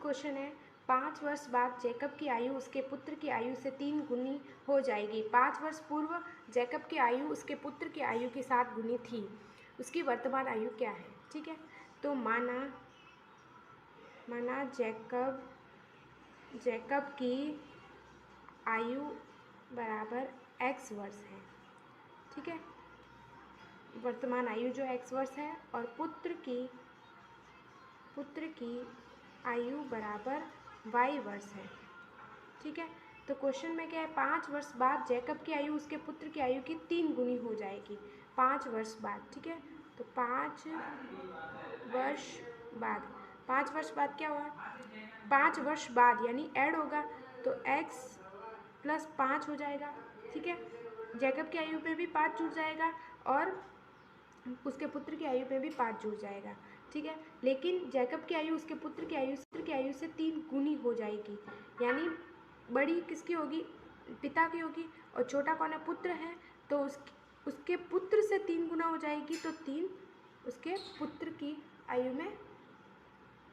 Question है 5 वर्ष बाद जैकब की आयु उसके पुत्र की आयु से 3 गुनी हो जाएगी। 5 वर्ष पूर्व जैकब की आयु उसके पुत्र की आयु के 7 गुनी थी। उसकी वर्तमान आयु क्या है? ठीक है, तो माना जैकब की आयु बराबर x वर्ष है। ठीक है, वर्तमान आयु जो x वर्ष है और पुत्र की आयु बराबर y वर्ष है। ठीक है, तो क्वेश्चन में क्या है, 5 वर्ष बाद जैकब की आयु उसके पुत्र की आयु की 3 गुनी हो जाएगी 5 वर्ष बाद। ठीक है, तो 5 वर्ष बाद क्या हुआ, 5 वर्ष बाद यानी ऐड होगा तो x + 5 हो जाएगा। ठीक है, जैकब की आयु में भी 5 जुड़ जाएगा और उसके पुत्र की आयु में भी 5 जुड़ जाएगा। ठीक है, लेकिन जैकब की आयु उसके पुत्र की आयु से 3 गुनी हो जाएगी, यानी बड़ी किसकी होगी, पिता की होगी, और छोटा कौन है, पुत्र है, तो उसके पुत्र से 3 गुना हो जाएगी, तो 3 उसके पुत्र की आयु में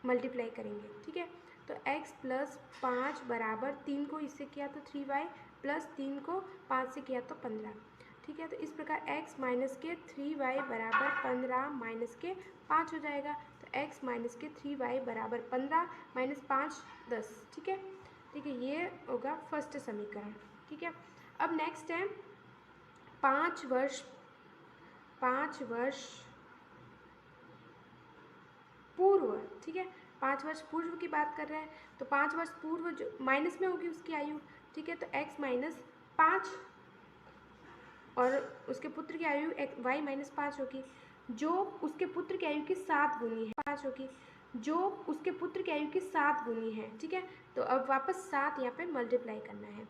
मल्टीप्लाई करेंगे। ठीक है, तो x + 5 बराबर 3 को इससे किया तो 3y + 3 को 5 से किया तो 15। ठीक है, तो इस प्रकार x - के 3y बराबर 15 - के 5 हो जाएगा। तो x - के 3y बराबर 15 - 5 10। ठीक है, ये होगा फर्स्ट समीकरण। ठीक है, अब नेक्स्ट है 5 वर्ष पूर्व। ठीक है, 5 वर्ष पूर्व की बात कर रहे हैं, तो 5 वर्ष पूर्व जो माइनस में होगी उसकी आयु। ठीक है, तो x - 5 और उसके पुत्र की आयु y - 5 होगी, जो उसके पुत्र की आयु की 7 गुनी है। 5 होगी जो उसके पुत्र की आयु की 7 गुनी है। ठीक है, तो अब वापस 7 यहाँ पे मल्टीप्लाई करना है,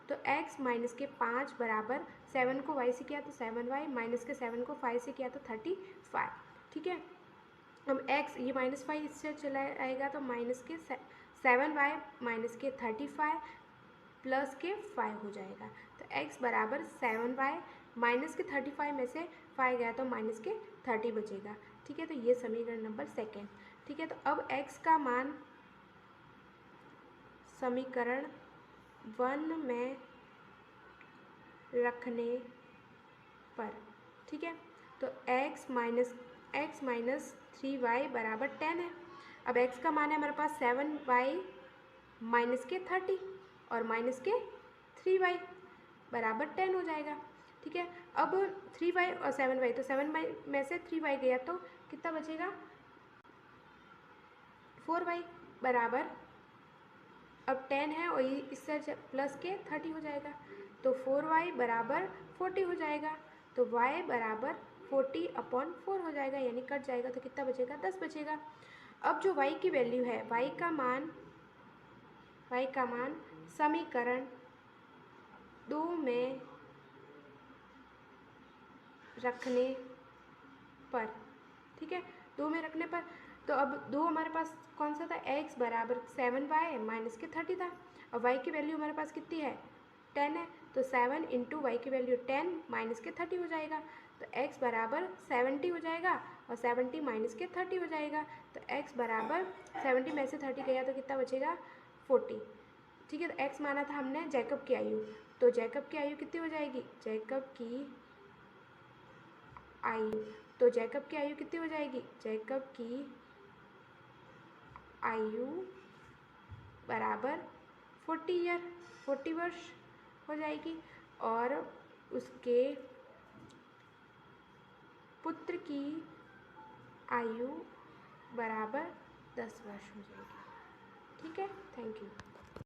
तो x - के 5 बराबर 7 को y से किया तो 7y - के 7 को 5 से किया तो 35। ठीक है, अब x ये -5 इससे चला आएगा तो माइनस के 7y - के 35 + के 5 हो जाएगा। तो x बराबर 7y - के 35 में से 5 गया तो माइनस के 30 बचेगा। ठीक है, तो ये समीकरण नंबर 2। ठीक है, तो अब x का मान समीकरण 1 में रखने पर, ठीक है, तो x - 3y बराबर 10 है। अब x का मान है हमारे पास 7y - के 30 और माइनस के 3y बराबर 10 हो जाएगा। ठीक है, अब 3y और 7y, तो 7y में से 3y गया तो कितना बचेगा, 4y बराबर, अब 10 है और इससे प्लस के 30 हो जाएगा, तो 4y बराबर 40 हो जाएगा। तो y बराबर 40/4 हो जाएगा, यानी कट जाएगा तो कितना बचेगा, 10 बचेगा। अब जो y की वैल्यू है, y का मान समीकरण 2 में रखने पर, ठीक है, 2 में रखने पर, तो अब 2 हमारे पास कौन सा था, x बराबर 7y - के 30 था, और y की वैल्यू हमारे पास कितनी है, 10 है, तो 7 × y की वैल्यू 10 - के 30 हो जाएगा, तो x बराबर 70 हो जाएगा और 70 - के 30 हो जाएगा, तो x बराबर 70 में से 30 गया तो कितना बचेगा, 40। ठीक है, तो x माना था हमने जैकब की आयु, तो जैकब की आयु कितनी हो जाएगी, जैकब की आयु कितनी हो जाएगी, जैकब की आयु बराबर 40 वर्ष हो जाएगी, और उसके पुत्र की आयु बराबर 10 वर्ष हो जाएगी। ठीक है, थैंक यू।